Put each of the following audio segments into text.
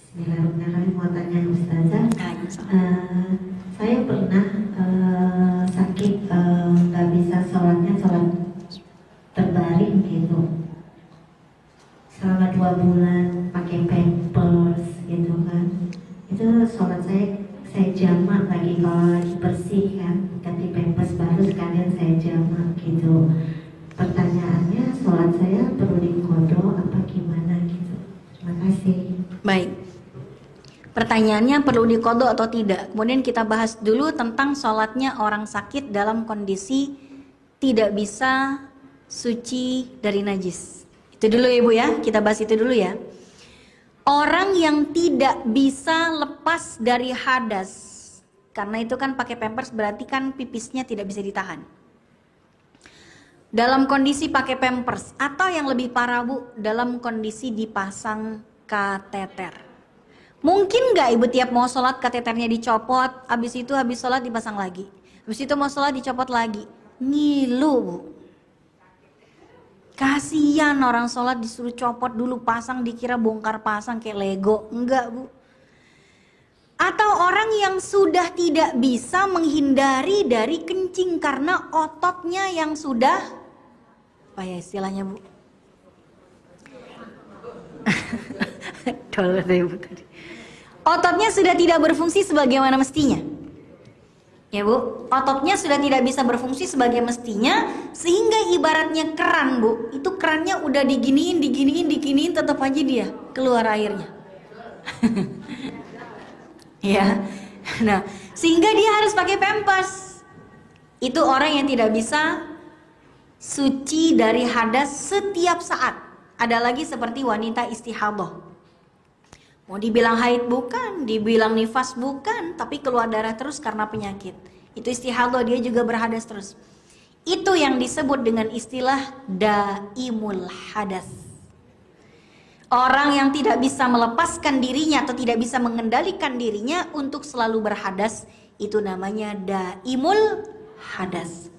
Bismillahirrahmanirrahim. Mau tanya Ustazah, saya pernah sakit, nggak bisa sholatnya sholat terbaring gitu. Selama 2 bulan pakai pampers gitu kan. Itu sholat saya jamak lagi, kalau lagi bersih kan, ganti pampers baru sekalian saya jamak gitu. Pertanyaannya, sholat saya perlu diqodho apa gimana gitu? Terima kasih. Baik. Pertanyaannya perlu diqodho atau tidak. Kemudian kita bahas dulu tentang sholatnya orang sakit dalam kondisi tidak bisa suci dari najis. Itu dulu ya Ibu ya, kita bahas itu dulu ya. Orang yang tidak bisa lepas dari hadas, karena itu kan pakai pampers berarti kan pipisnya tidak bisa ditahan. Dalam kondisi pakai pampers, atau yang lebih parah Bu, dalam kondisi dipasang kateter. Mungkin nggak Ibu tiap mau sholat kateternya dicopot, habis itu habis sholat dipasang lagi, habis itu mau sholat dicopot lagi? Ngilu Bu. Kasihan orang sholat disuruh copot dulu, pasang, dikira bongkar pasang kayak Lego. Enggak Bu. Atau orang yang sudah tidak bisa menghindari dari kencing karena ototnya yang sudah, apa ya istilahnya Bu? Ototnya sudah tidak berfungsi sebagaimana mestinya. Ya Bu, ototnya sudah tidak bisa berfungsi sebagai mestinya, sehingga ibaratnya keran Bu, itu kerannya udah diginiin, tetap aja dia keluar airnya. Ya, nah sehingga dia harus pakai pampers. Itu orang yang tidak bisa suci dari hadas setiap saat. Ada lagi seperti wanita istihadah. Mau dibilang haid bukan, dibilang nifas bukan, tapi keluar darah terus karena penyakit. Itu istihadah, dia juga berhadas terus. Itu yang disebut dengan istilah daimul hadas. Orang yang tidak bisa melepaskan dirinya atau tidak bisa mengendalikan dirinya untuk selalu berhadas, itu namanya daimul hadas.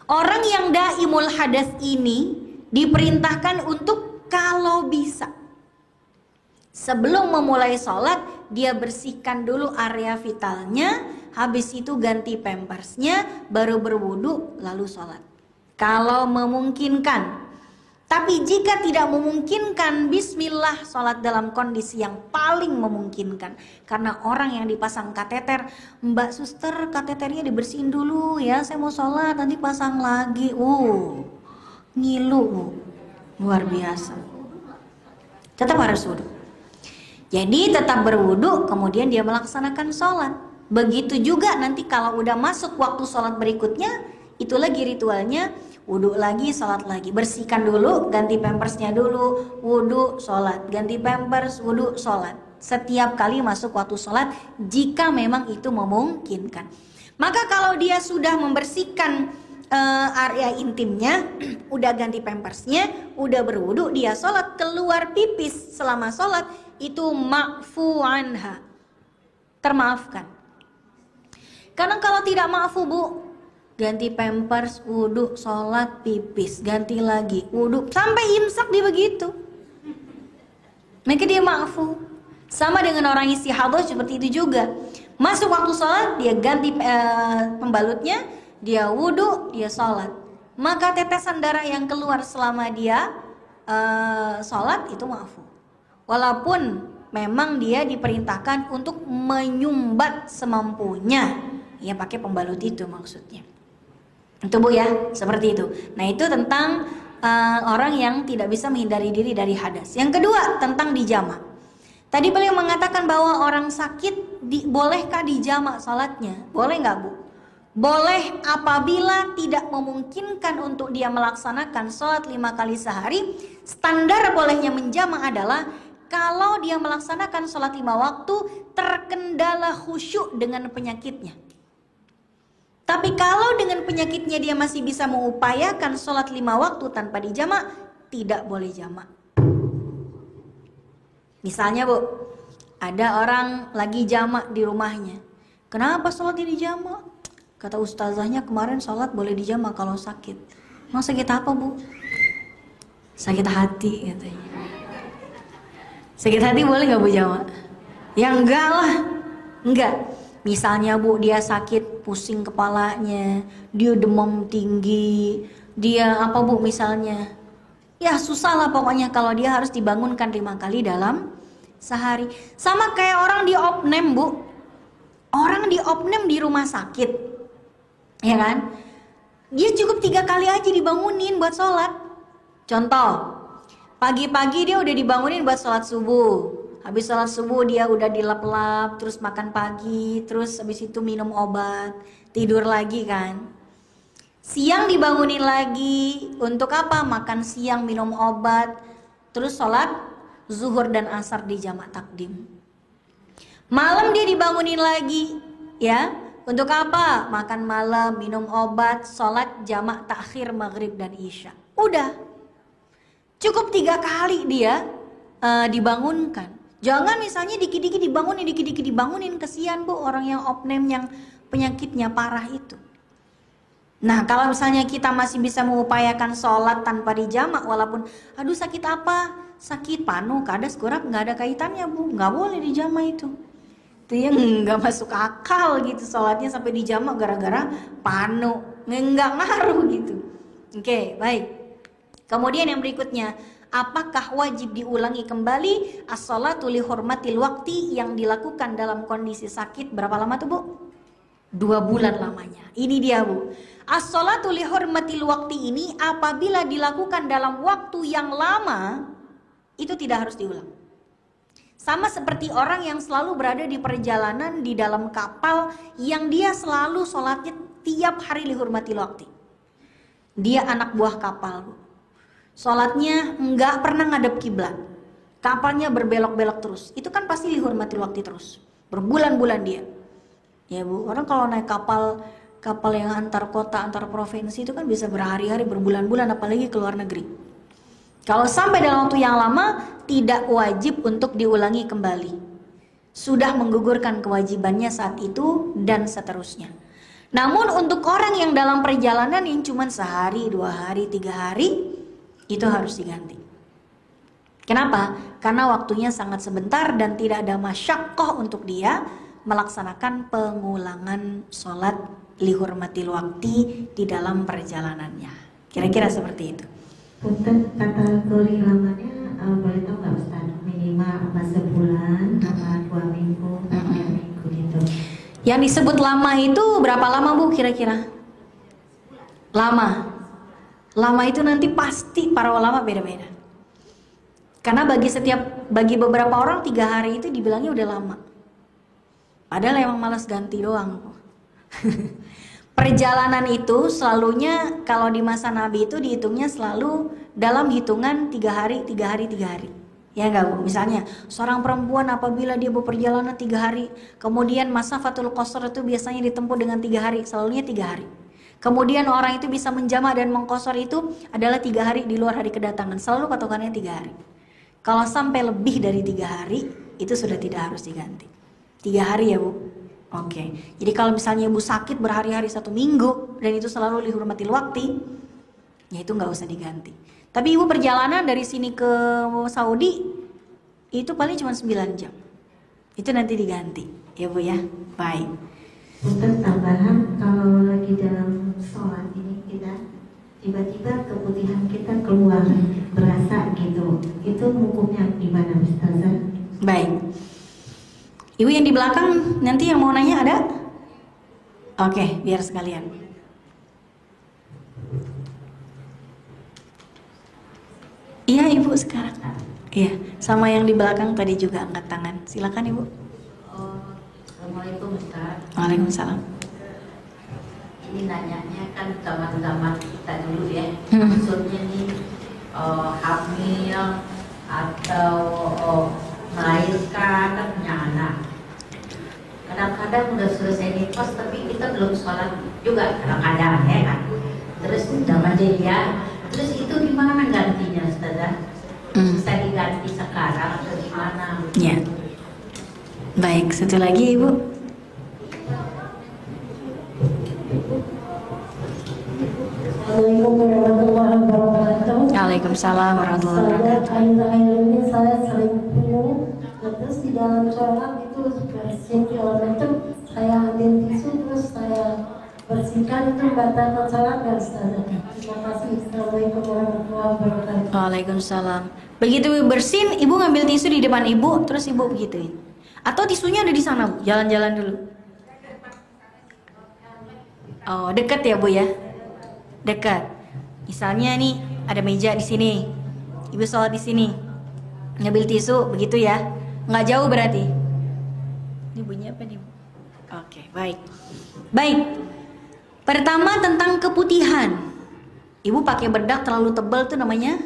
Orang yang daimul hadas ini diperintahkan untuk kalau bisa, sebelum memulai sholat, dia bersihkan dulu area vitalnya, habis itu ganti pampersnya, baru berwudu, lalu sholat. Kalau memungkinkan. Tapi jika tidak memungkinkan, bismillah, sholat dalam kondisi yang paling memungkinkan. Karena orang yang dipasang kateter, Mbak Suster kateternya dibersihin dulu ya, saya mau sholat, nanti pasang lagi. Ngilu, luar biasa. Tetap harus wudu. Jadi tetap berwudu, kemudian dia melaksanakan sholat. Begitu juga nanti kalau udah masuk waktu sholat berikutnya, itu lagi ritualnya, wudu lagi, sholat lagi. Bersihkan dulu, ganti pampersnya dulu, wudu, sholat. Ganti pampers, wudu, sholat. Setiap kali masuk waktu sholat, jika memang itu memungkinkan. Maka kalau dia sudah membersihkan area intimnya, udah ganti pampersnya, udah berwudu, dia sholat, keluar pipis selama sholat, itu ma'fu anha, termaafkan. Karena kalau tidak ma'fu Bu, ganti pampers, wudu, sholat, pipis, ganti lagi, wudu, sampai imsak dia begitu. Maka dia ma'fu. Sama dengan orang istihadah seperti itu juga. Masuk waktu sholat, dia ganti pembalutnya, dia wudu, dia sholat. Maka tetesan darah yang keluar selama dia sholat itu ma'fu. Walaupun memang dia diperintahkan untuk menyumbat semampunya, ya pakai pembalut itu maksudnya. Itu Bu ya, seperti itu. Nah itu tentang orang yang tidak bisa menghindari diri dari hadas. Yang kedua tentang dijama. Tadi beliau mengatakan bahwa orang sakit bolehkah dijama salatnya? Boleh nggak Bu? Boleh apabila tidak memungkinkan untuk dia melaksanakan sholat 5 kali sehari. Standar bolehnya menjama adalah kalau dia melaksanakan sholat 5 waktu terkendala khusyuk dengan penyakitnya. Tapi kalau dengan penyakitnya dia masih bisa mengupayakan sholat 5 waktu tanpa dijamak, tidak boleh jamak. Misalnya Bu, ada orang lagi jamak di rumahnya. Kenapa sholatnya dijamak? Kata ustazahnya kemarin sholat boleh dijamak kalau sakit. Mau sakit apa Bu? Sakit hati katanya. Sakit hati boleh gak Bu jamak? Ya enggak lah, enggak. Misalnya Bu, dia sakit pusing kepalanya, dia demam tinggi, dia apa Bu misalnya. Ya susah lah pokoknya kalau dia harus dibangunkan 5 kali dalam sehari. Sama kayak orang di opname Bu. Orang di opname di rumah sakit, ya kan? Dia cukup 3 kali aja dibangunin buat sholat. Contoh, pagi-pagi dia udah dibangunin buat sholat subuh. Habis sholat subuh dia udah dilap-lap, terus makan pagi, terus habis itu minum obat, tidur lagi kan. Siang dibangunin lagi, untuk apa? Makan siang, minum obat, terus sholat zuhur dan asar di jamak takdim. Malam dia dibangunin lagi, ya. Untuk apa? Makan malam, minum obat, sholat jamak takhir maghrib dan isya. Udah. Cukup 3 kali dia dibangunkan. Jangan misalnya dikit-dikit dibangunin, kesian Bu orang yang opname yang penyakitnya parah itu. Nah kalau misalnya kita masih bisa mengupayakan sholat tanpa dijamak, walaupun aduh sakit apa? Sakit panu, kadas, kurap, nggak ada kaitannya Bu, nggak boleh dijamak itu. Itu yang nggak masuk akal gitu, sholatnya sampai dijamak gara-gara panu, nggak ngaruh gitu. Oke, baik. Kemudian yang berikutnya, apakah wajib diulangi kembali as-sholatu li hurmatil waqti yang dilakukan dalam kondisi sakit? Berapa lama tuh Bu? 2 bulan lamanya. Ini dia Bu. As-sholatu li hurmatil waqti ini apabila dilakukan dalam waktu yang lama, itu tidak harus diulang. Sama seperti orang yang selalu berada di perjalanan di dalam kapal yang dia selalu sholatnya tiap hari li hurmatil waqti. Dia anak buah kapal Bu. Sholatnya nggak pernah ngadep kiblat, kapalnya berbelok-belok terus. Itu kan pasti lihurmatil waktu terus, berbulan-bulan dia. Ya Bu, orang kalau naik kapal yang antar kota, antar provinsi itu kan bisa berhari-hari, berbulan-bulan, apalagi ke luar negeri. Kalau sampai dalam waktu yang lama, tidak wajib untuk diulangi kembali. Sudah menggugurkan kewajibannya saat itu dan seterusnya. Namun untuk orang yang dalam perjalanan yang cuma sehari, 2 hari, 3 hari, itu harus diganti. Kenapa? Karena waktunya sangat sebentar dan tidak ada masyaqqah untuk dia melaksanakan pengulangan sholat lihurmatil waqti di dalam perjalanannya. Kira-kira seperti itu. Untuk kategori lamanya boleh tahu nggak Ustaz? Minimal apa sebulan, apa 2 minggu, 3 minggu gitu. Yang disebut lama itu berapa lama Bu kira-kira? Lama itu nanti pasti para ulama beda-beda. Karena bagi beberapa orang 3 hari itu dibilangnya udah lama. Padahal emang malas ganti doang. Perjalanan itu selalunya kalau di masa Nabi itu dihitungnya selalu dalam hitungan 3 hari. Ya enggak Bu? Misalnya seorang perempuan apabila dia berperjalanan 3 hari, kemudian masa fatul qasr itu biasanya ditempuh dengan 3 hari, selalunya 3 hari. Kemudian orang itu bisa menjamak dan mengqasar itu adalah 3 hari di luar hari kedatangan, selalu patokannya 3 hari. Kalau sampai lebih dari 3 hari itu sudah tidak harus diganti. 3 hari ya Bu. Oke. Jadi kalau misalnya Ibu sakit berhari-hari 1 minggu dan itu selalu lihurmatil waqti, ya itu nggak usah diganti. Tapi Ibu perjalanan dari sini ke Saudi itu paling cuma 9 jam. Itu nanti diganti, ya Bu ya. Baik. Untuk tambahan, kalau lagi dalam sholat ini kita tiba-tiba keputihan kita keluar, berasa gitu, itu hukumnya gimana Ustazah? Baik. Ibu yang di belakang nanti yang mau nanya ada? Oke, biar sekalian. Iya Ibu sekarang. Iya, sama yang di belakang tadi juga angkat tangan. Silakan Ibu. Assalamualaikum Ustaz. Waalaikumsalam. Ini nanyanya kan zaman-zaman kita dulu ya. Maksudnya nih hamil atau melahirkan dan punya anak. Kadang-kadang udah selesai nifas tapi kita belum sholat juga kadang-kadang ya kan. Terus udah dia. Terus itu gimana gantinya Ustazah? Bisa diganti sekarang atau gimana? Ya. Baik, satu lagi Ibu. Assalamualaikum warahmatullahi wabarakatuh. Waalaikumsalam warahmatullahi wabarakatuh. Akhir-akhir ini saya sering flu, Terus di dalam sholat itu bersin segala macam, saya ambil tisu terus saya bersihkan, itu batalkan sholat nggak Ustazah? Terima kasih. Assalamualaikum warahmatullahi wabarakatuh. Waalaikumsalam. Begitu bersin, ibu ngambil tisu di depan ibu, terus ibu begituin. Atau tisunya ada di sana, Bu? Jalan-jalan dulu. Oh, dekat ya, Bu ya? Dekat. Misalnya nih, ada meja di sini. Ibu sholat di sini. Ngambil tisu, begitu ya? Nggak jauh berarti. Ini bunyi apa nih, Bu? Oke, baik. Baik. Pertama tentang keputihan. Ibu pakai bedak terlalu tebal tuh namanya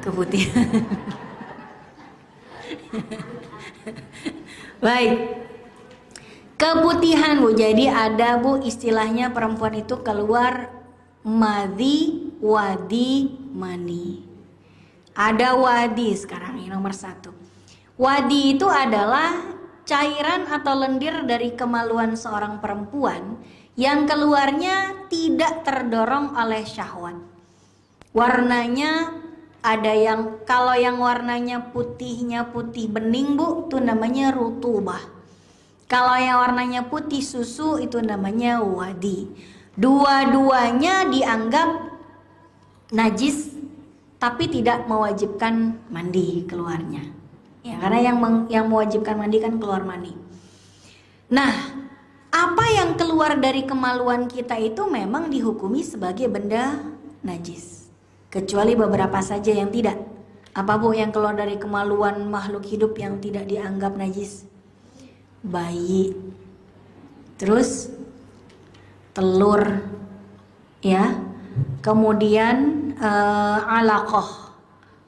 keputihan. Baik. Keputihan, Bu. Jadi ada, Bu, istilahnya perempuan itu keluar madhi, wadi, mani. Ada wadi sekarang ini nomor 1. Wadi itu adalah cairan atau lendir dari kemaluan seorang perempuan yang keluarnya tidak terdorong oleh syahwat. Warnanya ada yang, kalau yang warnanya putihnya putih bening, Bu, itu namanya rutubah. Kalau yang warnanya putih susu itu namanya wadi. Dua-duanya dianggap najis tapi tidak mewajibkan mandi keluarnya. Ya, karena yang mewajibkan mandi kan keluar mani. Nah, apa yang keluar dari kemaluan kita itu memang dihukumi sebagai benda najis. Kecuali beberapa saja yang tidak. Apa, Bu, yang keluar dari kemaluan makhluk hidup yang tidak dianggap najis? Bayi, terus telur, ya, kemudian alaqah.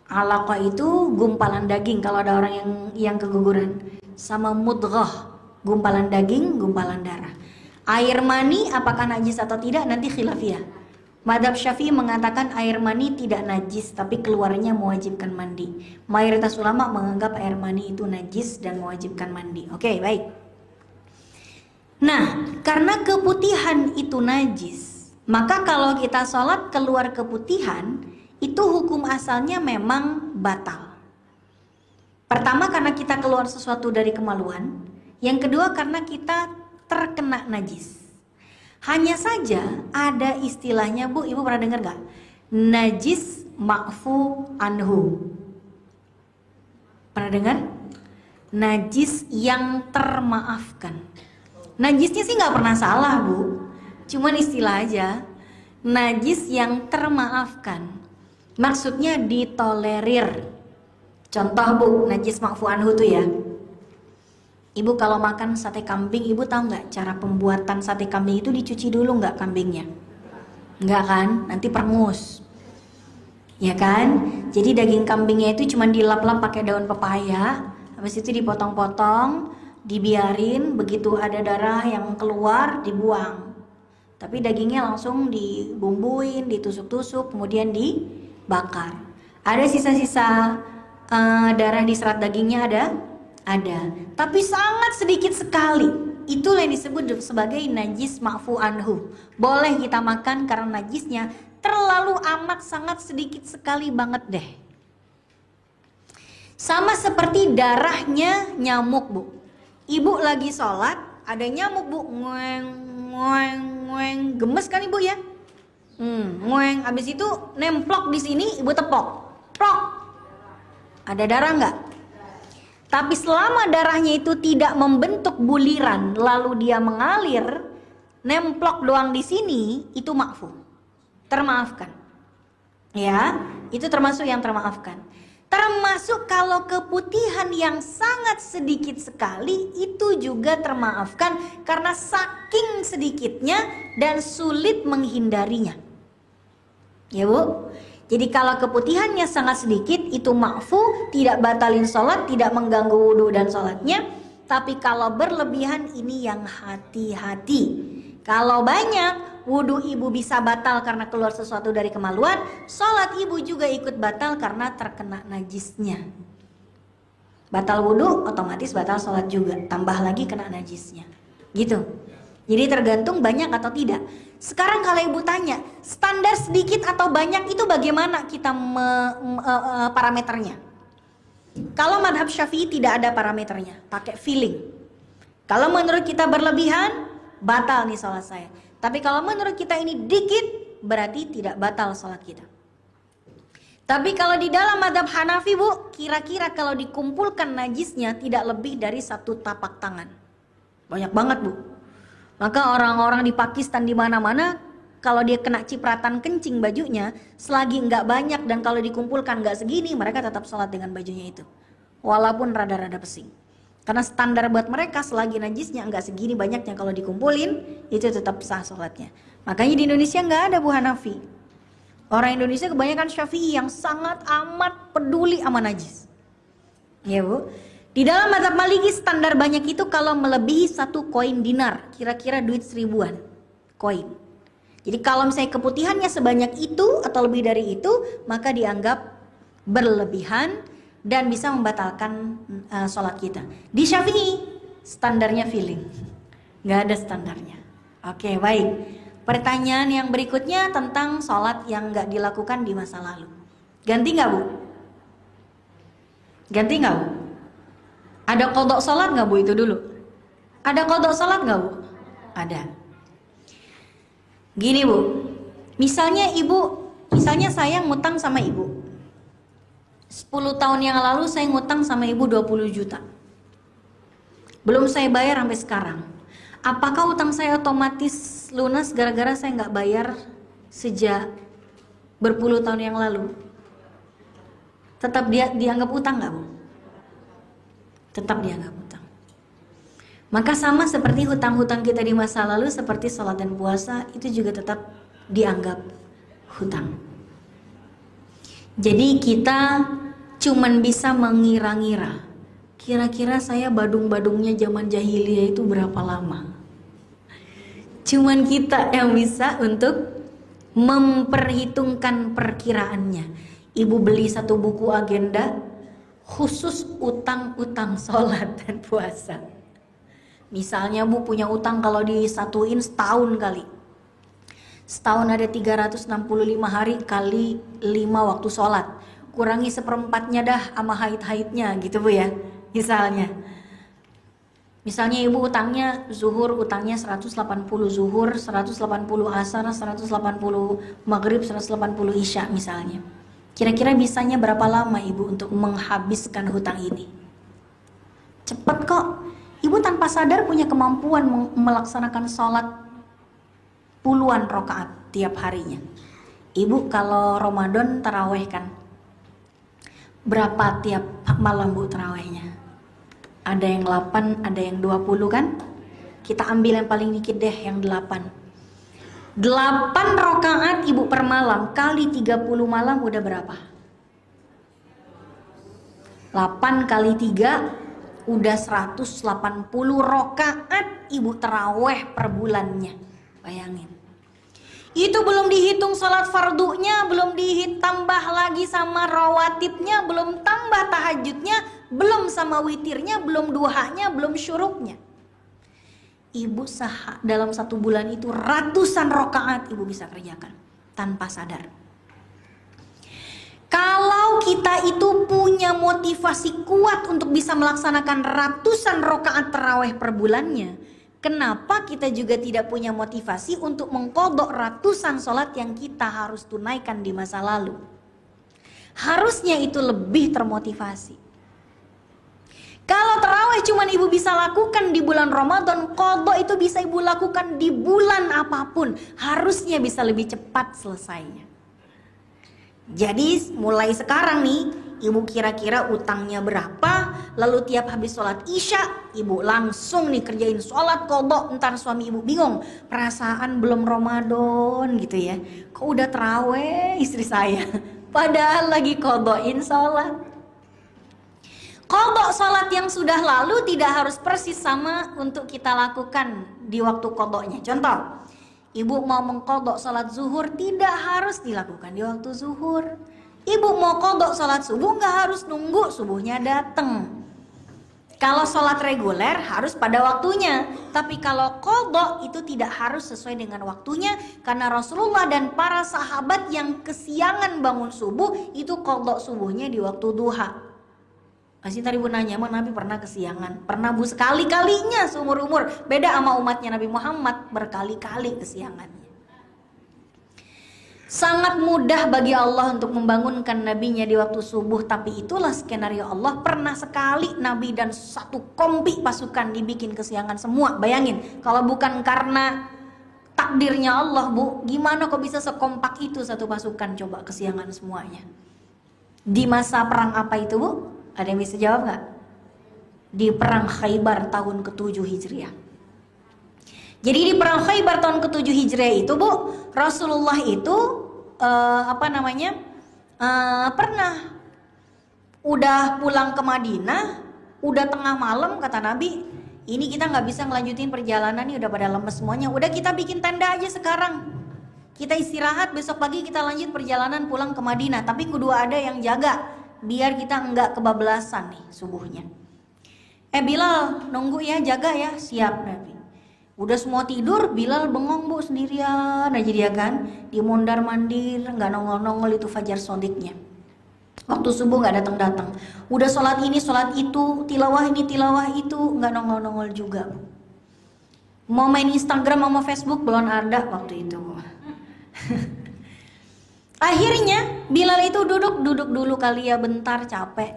Alaqah itu gumpalan daging kalau ada orang yang keguguran, sama mudghah, gumpalan daging, gumpalan darah. Air mani apakah najis atau tidak nanti khilafiyah. Madzhab Syafi'i mengatakan air mani tidak najis tapi keluarnya mewajibkan mandi. Mayoritas ulama menganggap air mani itu najis dan mewajibkan mandi. Oke, baik. Nah, karena keputihan itu najis, maka kalau kita sholat keluar keputihan, itu hukum asalnya memang batal. Pertama karena kita keluar sesuatu dari kemaluan. Yang kedua karena kita terkena najis. Hanya saja ada istilahnya, Bu, Ibu pernah dengar gak? Najis ma'fu anhu. Pernah dengar? Najis yang termaafkan. Najisnya sih gak pernah salah, Bu. Cuman istilah aja. Najis yang termaafkan. Maksudnya ditolerir. Contoh, Bu, najis ma'fu anhu tuh ya. Ibu kalau makan sate kambing, ibu tahu nggak cara pembuatan sate kambing itu dicuci dulu nggak kambingnya? Nggak kan? Nanti perengus, ya kan? Jadi daging kambingnya itu cuma dilap-lap pakai daun pepaya, habis itu dipotong-potong, dibiarin, begitu ada darah yang keluar dibuang. Tapi dagingnya langsung dibumbuin, ditusuk-tusuk, kemudian dibakar. Ada sisa-sisa darah di serat dagingnya ada, tapi sangat sedikit sekali. Itulah yang disebut sebagai najis ma'fu anhu. Boleh kita makan karena najisnya terlalu amat sangat sedikit sekali banget deh. Sama seperti darahnya nyamuk, Bu. Ibu lagi sholat, ada nyamuk, Bu. Ngueng, ngueng, ngueng. Gemes kan Ibu ya? Ngueng. Habis itu nemplok di sini, Ibu tepok. Plok. Ada darah nggak? Tapi selama darahnya itu tidak membentuk buliran lalu dia mengalir, nemplok doang di sini, itu ma'fu. Termaafkan. Ya, itu termasuk yang termaafkan. Termasuk kalau keputihan yang sangat sedikit sekali itu juga termaafkan karena saking sedikitnya dan sulit menghindarinya. Ya, Bu. Jadi kalau keputihannya sangat sedikit itu ma'fu, tidak batalin sholat, tidak mengganggu wudhu dan sholatnya. Tapi kalau berlebihan ini yang hati-hati. Kalau banyak, wudhu ibu bisa batal karena keluar sesuatu dari kemaluan, sholat ibu juga ikut batal karena terkena najisnya. Batal wudhu, otomatis batal sholat juga, tambah lagi kena najisnya. Gitu. Jadi tergantung banyak atau tidak. Sekarang kalau ibu tanya, standar sedikit atau banyak itu bagaimana kita parameternya? Kalau madhab Syafi'i tidak ada parameternya, pakai feeling. Kalau menurut kita berlebihan, batal nih sholat saya. Tapi kalau menurut kita ini dikit, berarti tidak batal sholat kita. Tapi kalau di dalam madhab Hanafi bu, kira-kira kalau dikumpulkan najisnya tidak lebih dari 1 tapak tangan. Banyak banget bu. Maka orang-orang di Pakistan di mana-mana, kalau dia kena cipratan kencing bajunya, selagi nggak banyak dan kalau dikumpulkan nggak segini, mereka tetap sholat dengan bajunya itu. Walaupun rada-rada pesing. Karena standar buat mereka selagi najisnya nggak segini banyaknya kalau dikumpulin, itu tetap sah sholatnya. Makanya di Indonesia nggak ada bu Hanafi. Orang Indonesia kebanyakan Syafi'i yang sangat amat peduli sama najis. Ya bu. Di dalam mazhab Maliki standar banyak itu kalau melebihi 1 koin dinar, kira-kira duit 1000-an koin. Jadi kalau misalnya keputihannya sebanyak itu atau lebih dari itu, maka dianggap berlebihan dan bisa membatalkan sholat kita. Di Syafi'i standarnya feeling, nggak ada standarnya. Oke baik. Pertanyaan yang berikutnya tentang sholat yang nggak dilakukan di masa lalu. Ganti nggak bu? Ganti nggak bu? Ada qadha sholat nggak bu itu dulu? Ada qadha sholat nggak bu? Ada. Gini bu, misalnya saya ngutang sama ibu 10 tahun yang lalu saya ngutang sama ibu 20 juta. Belum saya bayar sampai sekarang. Apakah utang saya otomatis lunas gara-gara saya nggak bayar sejak berpuluh tahun yang lalu? Tetap dianggap utang nggak bu? Tetap dianggap utang. Maka sama seperti hutang-hutang kita di masa lalu, seperti sholat dan puasa, itu juga tetap dianggap hutang. Jadi kita cuman bisa mengira-ngira, kira-kira saya badung-badungnya zaman jahiliyah itu berapa lama. Cuman kita yang bisa untuk memperhitungkan perkiraannya. Ibu beli 1 buku agenda khusus utang-utang sholat dan puasa. Misalnya bu punya utang kalau disatuin setahun kali. Setahun ada 365 hari kali 5 waktu sholat. Kurangi 1/4-nya dah sama haid-haidnya gitu bu ya. Misalnya ibu utangnya zuhur, utangnya 180 zuhur, 180 asar, 180 maghrib, 180 isya misalnya. Kira-kira bisanya berapa lama ibu untuk menghabiskan hutang ini? Cepet kok. Ibu tanpa sadar punya kemampuan melaksanakan sholat puluhan rakaat tiap harinya. Ibu kalau Ramadan taraweh kan, berapa tiap malam bu tarawehnya? Ada yang 8, ada yang 20 kan? Kita ambil yang paling dikit deh, yang 8. 8 rakaat ibu per malam kali 30 malam udah berapa? 8 kali 3 udah 180 rakaat ibu taraweh per bulannya. Bayangin. Itu belum dihitung sholat fardunya, belum ditambah lagi sama rawatibnya, belum tambah tahajudnya, belum sama witirnya, belum duhanya, belum syuruknya. Ibu dalam 1 bulan itu ratusan rakaat ibu bisa kerjakan tanpa sadar. Kalau kita itu punya motivasi kuat untuk bisa melaksanakan ratusan rakaat tarawih per bulannya, kenapa kita juga tidak punya motivasi untuk mengqadha ratusan sholat yang kita harus tunaikan di masa lalu? Harusnya itu lebih termotivasi. Kalau tarawih cuma ibu bisa lakukan di bulan Ramadan, qadha itu bisa ibu lakukan di bulan apapun. Harusnya bisa lebih cepat selesainya. Jadi mulai sekarang nih, ibu kira-kira utangnya berapa, lalu tiap habis sholat isya, ibu langsung nih kerjain sholat qadha. Ntar suami ibu bingung, perasaan belum Ramadan gitu ya, kok udah tarawih istri saya, padahal lagi qadhain sholat. Qadha sholat yang sudah lalu tidak harus persis sama untuk kita lakukan di waktu qadhanya. Contoh, ibu mau mengqadha sholat zuhur tidak harus dilakukan di waktu zuhur. Ibu mau qadha sholat subuh nggak harus nunggu subuhnya datang. Kalau sholat reguler harus pada waktunya. Tapi kalau qadha itu tidak harus sesuai dengan waktunya, karena Rasulullah dan para sahabat yang kesiangan bangun subuh itu qadha subuhnya di waktu duha. Pasti tadi Bu nanya, emang Nabi pernah kesiangan? Pernah Bu, sekali-kalinya seumur umur. Beda sama umatnya Nabi Muhammad, berkali-kali kesiangannya. Sangat mudah bagi Allah untuk membangunkan nabinya di waktu subuh, tapi itulah skenario Allah. Pernah sekali Nabi dan satu kompi pasukan dibikin kesiangan semua. Bayangin, kalau bukan karena takdirnya Allah Bu, gimana kok bisa sekompak itu satu pasukan, coba kesiangan semuanya. Di masa perang apa itu Bu? Ada yang bisa jawab gak? Di perang Khaybar tahun ke-7 Hijriah. Jadi di perang Khaybar tahun ke-7 Hijriah itu Bu, Rasulullah itu pernah udah pulang ke Madinah, udah tengah malam, kata Nabi, ini kita nggak bisa ngelanjutin perjalanan nih, udah pada lemes semuanya. Udah kita bikin tenda aja sekarang, kita istirahat, besok pagi kita lanjut perjalanan pulang ke Madinah. Tapi kudu ada yang jaga biar kita nggak kebablasan nih subuhnya. Bilal nunggu ya, jaga ya. Siap Nabi. Udah semua tidur, Bilal bengong Bu sendirian aja dia kan, di mondar mandir, nggak nongol-nongol itu fajar shodiknya. Waktu subuh nggak datang-datang. Udah sholat ini, sholat itu, tilawah ini, tilawah itu, nggak nongol-nongol juga. Mau main Instagram, mau Facebook belum ada waktu itu. Akhirnya Bilal itu duduk dulu kali ya, bentar, capek.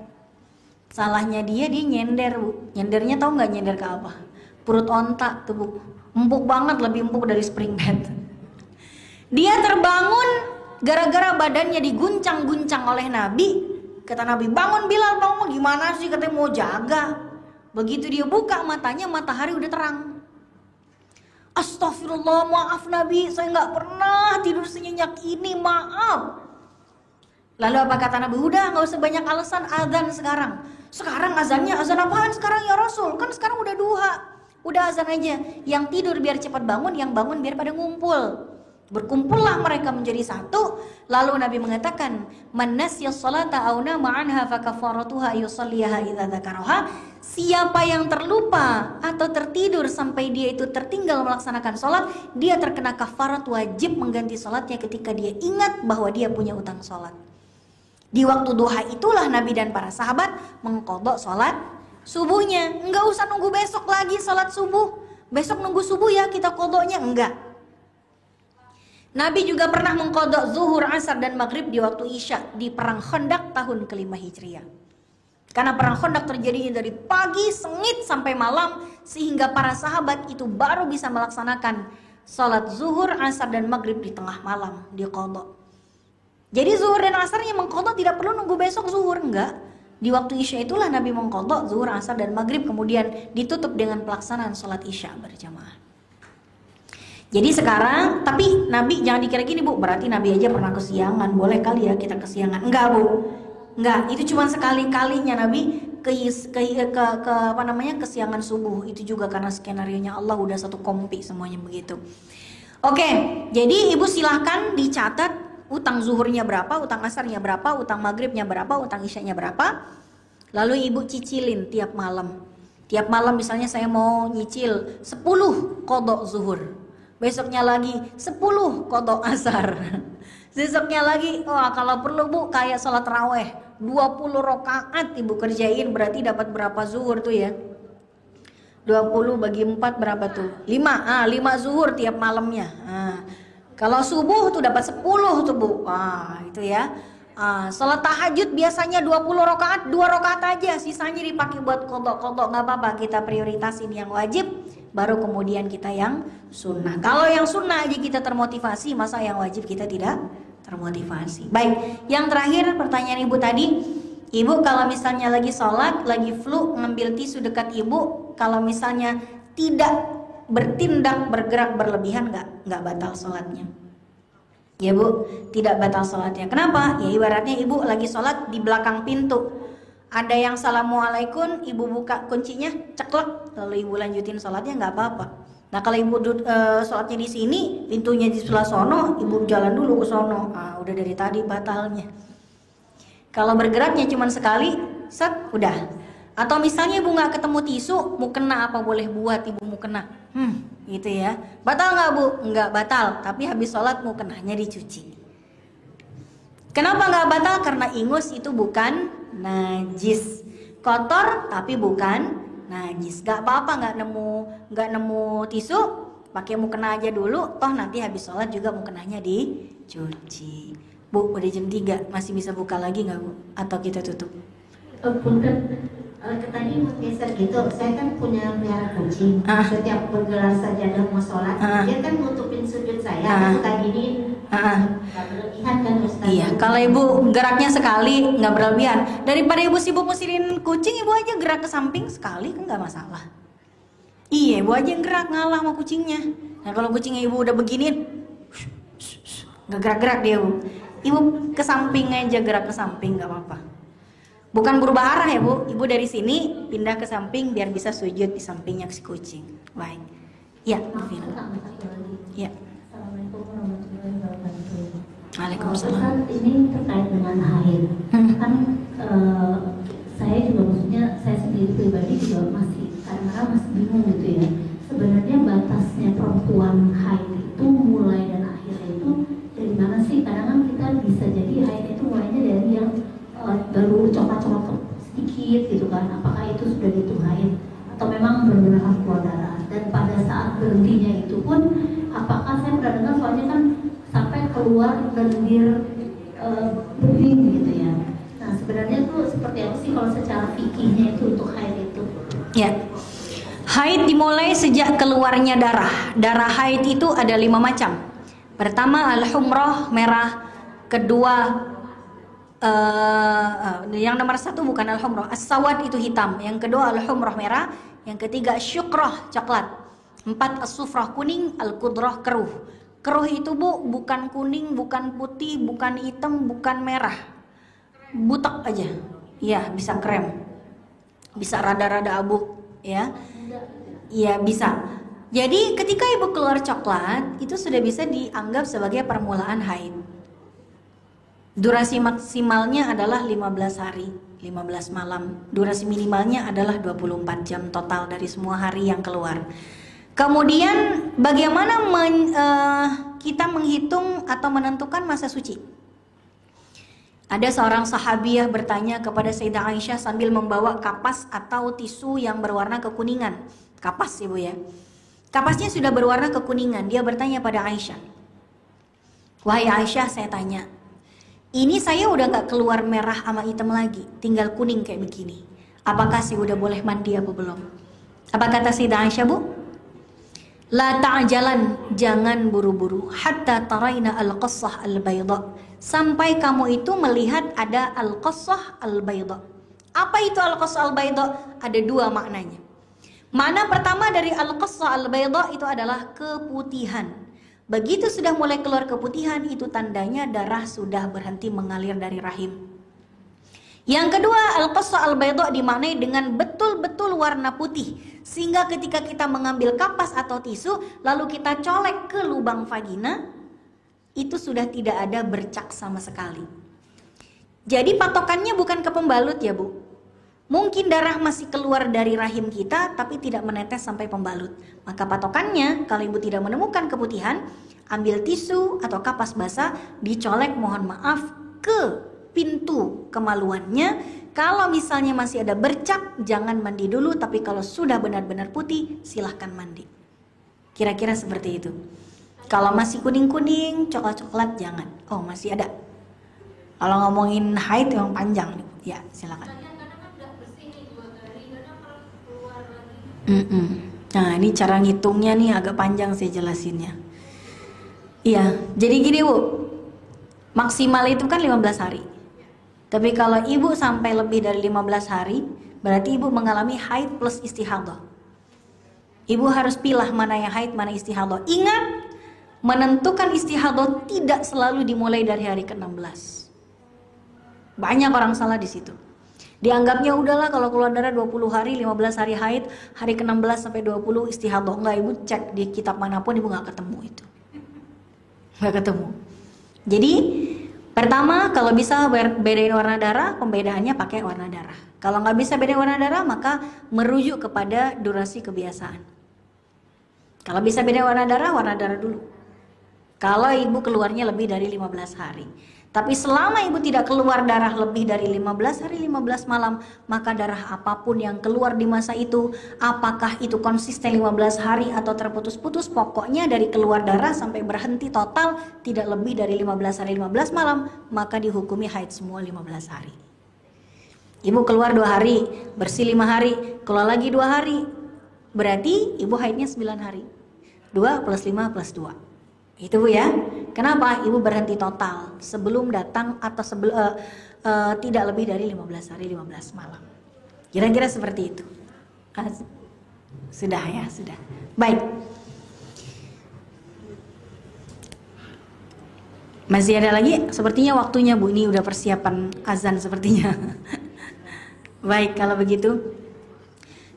Salahnya dia nyender Bu. Nyendernya tahu nggak nyender ke apa? Perut onta tuh Bu, empuk banget, lebih empuk dari spring bed. Dia terbangun gara-gara badannya diguncang-guncang oleh Nabi. Kata Nabi, bangun Bilal, bangun. Gimana sih, katanya mau jaga. Begitu dia buka matanya, matahari udah terang. Astagfirullah, maaf Nabi, saya nggak pernah tidur senyenyak ini, maaf. Lalu apa kata Nabi? Udah, nggak usah banyak alasan, azan sekarang. Sekarang azannya, azan apaan sekarang ya Rasul? Kan sekarang udah duha. Udah azan aja, yang tidur biar cepat bangun, yang bangun biar pada ngumpul. Berkumpullah mereka menjadi satu. Lalu Nabi mengatakan, man nasiya sholata aw nama anha fa kafaratuha yusalliha idza dzakaraha. Siapa yang terlupa atau tertidur sampai dia itu tertinggal melaksanakan sholat, dia terkena kafarat, wajib mengganti sholatnya ketika dia ingat bahwa dia punya utang sholat. Di waktu duha itulah Nabi dan para sahabat mengqadha sholat subuhnya. Enggak usah nunggu besok lagi sholat subuh. Besok nunggu subuh ya kita qadhanya, enggak. Nabi juga pernah mengqadha zuhur, asar dan maghrib di waktu isya di perang Khandaq tahun ke-5 Hijriah. Karena perang Khandaq terjadi dari pagi sengit sampai malam, sehingga para sahabat itu baru bisa melaksanakan sholat zuhur, asar dan maghrib di tengah malam, di qadha. Jadi zuhur dan asarnya mengqadha tidak perlu nunggu besok zuhur, enggak. Di waktu isya itulah Nabi mengqadha zuhur, asar dan maghrib, kemudian ditutup dengan pelaksanaan sholat isya berjamaah. Jadi sekarang, tapi Nabi jangan dikira gini Bu, berarti Nabi aja pernah kesiangan, boleh kali ya kita kesiangan. Enggak Bu, enggak, itu cuma sekali-kalinya Nabi kesiangan subuh. Itu juga karena skenarionya Allah udah satu kompi semuanya begitu. Oke, jadi Ibu silahkan dicatat utang zuhurnya berapa, utang asarnya berapa, utang maghribnya berapa, utang isyanya berapa. Lalu Ibu cicilin tiap malam. Tiap malam misalnya saya mau nyicil 10 qadha zuhur. Besoknya lagi 10 qadha asar. Besoknya lagi, kalau perlu Bu kayak sholat raweh 20 rakaat Ibu kerjain, berarti dapat berapa zuhur tuh ya? 20 bagi 4 berapa tuh? 5 zuhur tiap malamnya. Kalau subuh tuh dapat 10 tuh Bu. Itu ya. Sholat tahajud biasanya 20 rakaat, 2 rakaat aja, sisanya dipakai buat qadha. Nggak apa-apa, kita prioritasin yang wajib, baru kemudian kita yang sunnah. Kalau yang sunnah aja kita termotivasi, masa yang wajib kita tidak termotivasi. Baik, yang terakhir pertanyaan Ibu tadi, Ibu kalau misalnya lagi sholat, lagi flu, ngambil tisu dekat Ibu, kalau misalnya tidak bertindak, bergerak berlebihan, nggak batal sholatnya. Ya Bu, tidak batal sholatnya. Kenapa? Ya ibaratnya Ibu lagi sholat di belakang pintu, ada yang assalamualaikum, Ibu buka kuncinya, ceklek, lalu Ibu lanjutin sholatnya, nggak apa-apa. Nah kalau Ibu sholatnya di sini, pintunya di sebelah sono, Ibu jalan dulu ke sono, udah dari tadi batalnya. Kalau bergeraknya cuma sekali, set, udah. Atau misalnya Ibu nggak ketemu tisu, mau kena apa boleh buat Ibu mau kena, gitu ya. Batal nggak Bu? Nggak batal, tapi habis sholat mau kenanya dicuci. Kenapa nggak batal? Karena ingus itu bukan najis. kotor tapi bukan najis. Gak apa-apa nggak nemu tisu, pakai mukena aja dulu, toh nanti habis sholat juga mukenanya dicuci. Bu, udah jam 3, masih bisa buka lagi nggak Bu? Atau kita tutup? Punten, tadi geser gitu, saya kan punya pelihara kucing. Setiap bergelar sajadah mau sholat, dia kan nutupin sujud saya, suka gini, nggak berlebihan kan Ustaz? Iya, kalau ibu geraknya sekali nggak berlebihan. Daripada ibu sibuk musirin kucing, ibu aja gerak ke samping sekali kan nggak masalah. Iya, ibu aja yang gerak ngalah sama kucingnya. Nah kalau kucingnya ibu udah begini, nggak gerak-gerak dia Bu. Ibu ke samping aja, gerak ke samping nggak apa-apa. Bukan berubah arah ya Bu, ibu dari sini pindah ke samping biar bisa sujud di sampingnya si kucing. Baik. Ya, Vina. Ya. Assalamualaikum warahmatullahi wabarakatuh. Waalaikumsalam. Ustaz, ini terkait dengan haid. Kan saya juga maksudnya saya sendiri pribadi juga masih kadang-kadang masih bingung gitu ya. Sebenarnya batasnya perempuan haid itu mulai dan akhirnya itu dari mana sih? Kadang kan kita bisa jadi haid itu mulainya dari yang baru coklat-coklat sedikit gitu kan, apakah itu sudah dihitung haid atau memang benar-benar harus keluar darah, dan pada saat berhentinya itu pun apakah, saya pernah dengar soalnya kan sampai keluar lendir bening gitu ya. Nah sebenarnya tuh seperti apa sih kalau secara fikihnya itu untuk haid itu? Ya. Haid dimulai sejak keluarnya darah. Darah haid itu ada 5 macam. Pertama al-humrah, merah. Kedua yang nomor 1 bukan al-humrah, as-sawad itu hitam. Yang kedua al-humrah, merah. Yang ketiga syukrah, coklat. 4 as-sufrah, kuning. Al-kudrah, keruh. Keruh itu Bu bukan kuning, bukan putih, bukan hitam, bukan merah, butek aja. Iya, bisa krem, bisa rada-rada abu, ya. Iya bisa. Jadi ketika ibu keluar coklat, itu sudah bisa dianggap sebagai permulaan haid. Durasi maksimalnya adalah 15 hari, 15 malam. Durasi minimalnya adalah 24 jam total dari semua hari yang keluar. Kemudian bagaimana kita menghitung atau menentukan masa suci? Ada seorang sahabiah bertanya kepada Sayyidah Aisyah sambil membawa kapas atau tisu yang berwarna kekuningan. Kapas ibu ya. Kapasnya sudah berwarna kekuningan. Dia bertanya pada Aisyah, "Wahai Aisyah, saya tanya, ini saya udah gak keluar merah sama hitam lagi, tinggal kuning kayak begini. Apakah saya udah boleh mandi apa belum?" Apa kata Sayyidah Aisyah Bu? La ta'jalan, jangan buru-buru, hatta taraina al-qassah al-bayda, sampai kamu itu melihat ada al-qassah al-bayda. Apa itu al-qassah al-bayda? Ada 2 maknanya. Makna pertama dari al-qassah al-bayda itu adalah keputihan. Begitu sudah mulai keluar keputihan, itu tandanya darah sudah berhenti mengalir dari rahim. Yang kedua, al-qassah al-bayda dimaknai dengan betul-betul warna putih, sehingga ketika kita mengambil kapas atau tisu lalu kita colek ke lubang vagina, itu sudah tidak ada bercak sama sekali. Jadi patokannya bukan ke pembalut ya Bu. Mungkin darah masih keluar dari rahim kita tapi tidak menetes sampai pembalut. Maka patokannya kalau ibu tidak menemukan keputihan, ambil tisu atau kapas basah, dicolek mohon maaf ke pintu kemaluannya. Kalau misalnya masih ada bercak, jangan mandi dulu, tapi kalau sudah benar-benar putih, silahkan mandi. Kira-kira seperti itu. Kalau masih kuning-kuning, coklat-coklat, jangan. Oh, masih ada. Kalau ngomongin haid yang panjang, ya silakan. Nah, ini cara ngitungnya nih agak panjang saya jelasinnya. Iya, jadi gini Bu, maksimal itu kan 15 hari. Tapi kalau ibu sampai lebih dari 15 hari, berarti ibu mengalami haid plus istihadah. Ibu harus pilah mana yang haid, mana istihadah. Ingat, menentukan istihadah tidak selalu dimulai dari hari ke-16. Banyak orang salah di situ. Dianggapnya udahlah kalau keluar darah 20 hari, 15 hari haid, hari ke-16 sampai 20 istihadah. Enggak, ibu cek di kitab manapun ibu nggak ketemu itu. Nggak ketemu. Jadi pertama, kalau bisa bedain warna darah, pembedaannya pakai warna darah. Kalau nggak bisa bedain warna darah, maka merujuk kepada durasi kebiasaan. Kalau bisa bedain warna darah dulu. Kalau ibu keluarnya lebih dari 15 hari. Tapi selama ibu tidak keluar darah lebih dari 15 hari 15 malam, maka darah apapun yang keluar di masa itu, apakah itu konsisten 15 hari atau terputus-putus, pokoknya dari keluar darah sampai berhenti total tidak lebih dari 15 hari 15 malam, maka dihukumi haid semua 15 hari. Ibu keluar 2 hari, bersih 5 hari, keluar lagi 2 hari, berarti ibu haidnya 9 hari. 2 plus 5 plus 2. Itu Bu ya. Kenapa? Ibu berhenti total sebelum datang atau tidak lebih dari 15 hari 15 malam. Kira-kira seperti itu. Sudah ya, sudah. Baik. Masih ada lagi? Sepertinya waktunya Bu, ini udah persiapan azan sepertinya. Baik, kalau begitu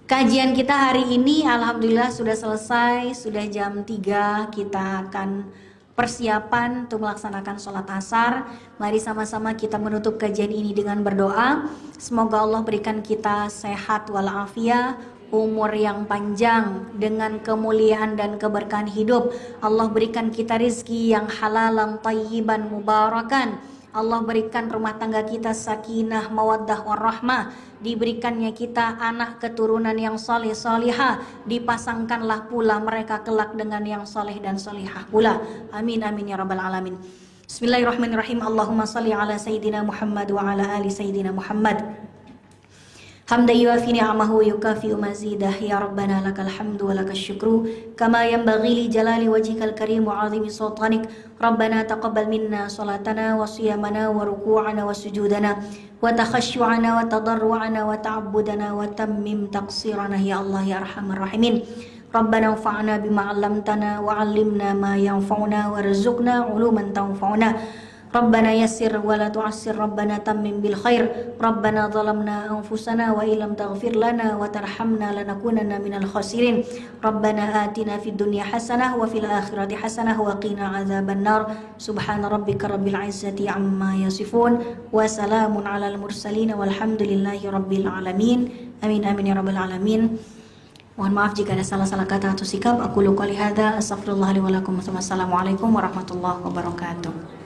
kajian kita hari ini alhamdulillah sudah selesai, sudah jam 3 kita akan persiapan untuk melaksanakan sholat asar. Mari sama-sama kita menutup kajian ini dengan berdoa. Semoga Allah berikan kita sehat walafiat, umur yang panjang dengan kemuliaan dan keberkahan hidup. Allah berikan kita rizki yang halalan tayyiban mubarakan. Allah berikan rumah tangga kita sakinah, mawaddah, warahmah. Diberikannya kita anak keturunan yang soleh solihah. Dipasangkanlah pula mereka kelak dengan yang soleh dan solihah pula. Amin amin ya rabbal alamin. Bismillahirrahmanirrahim. Allahumma salli ala sayyidina Muhammad wa ala ali sayyidina Muhammad. Hamdan yuafi ni'amahu yukafi'u mazidah. Ya Rabbana lakal hamdu wa lakal syukru kama yanbaghi li jalali wajhikal karim wa 'azimi sultanik. Rabbana taqabbal minna salatana wa siyamana wa ruku'ana wa sujudana wa takhasyu'ana wa tadarru'ana wa ta'abbudana wa tammim taqsirana ya Allah ya arhamar rahimin. Rabbana anfa'na bima 'allamtana wa 'allimna ma yanfa'una warzuqna 'uluman tanfa'una. Rabbana yassir wa la tu'assir. Rabbana tammim bil khair. Rabbana zalamna anfusana wa illam taghfir lana wa tarhamna lanakunanna minal khasirin. Rabbana atina fid dunya hasanah wa fil akhirati hasanah wa qina adzaban nar. Subhana rabbika rabbil izzati amma yasifun wa salamun alal mursalin walhamdulillahi rabbil alamin. Amin amin ya rabbal alamin. Mohon maaf jika ada salah-salah kata atau sikap. Aku qouli hadza astaghfirullah li wa lakum. Wassalamualaikum warahmatullahi wabarakatuh.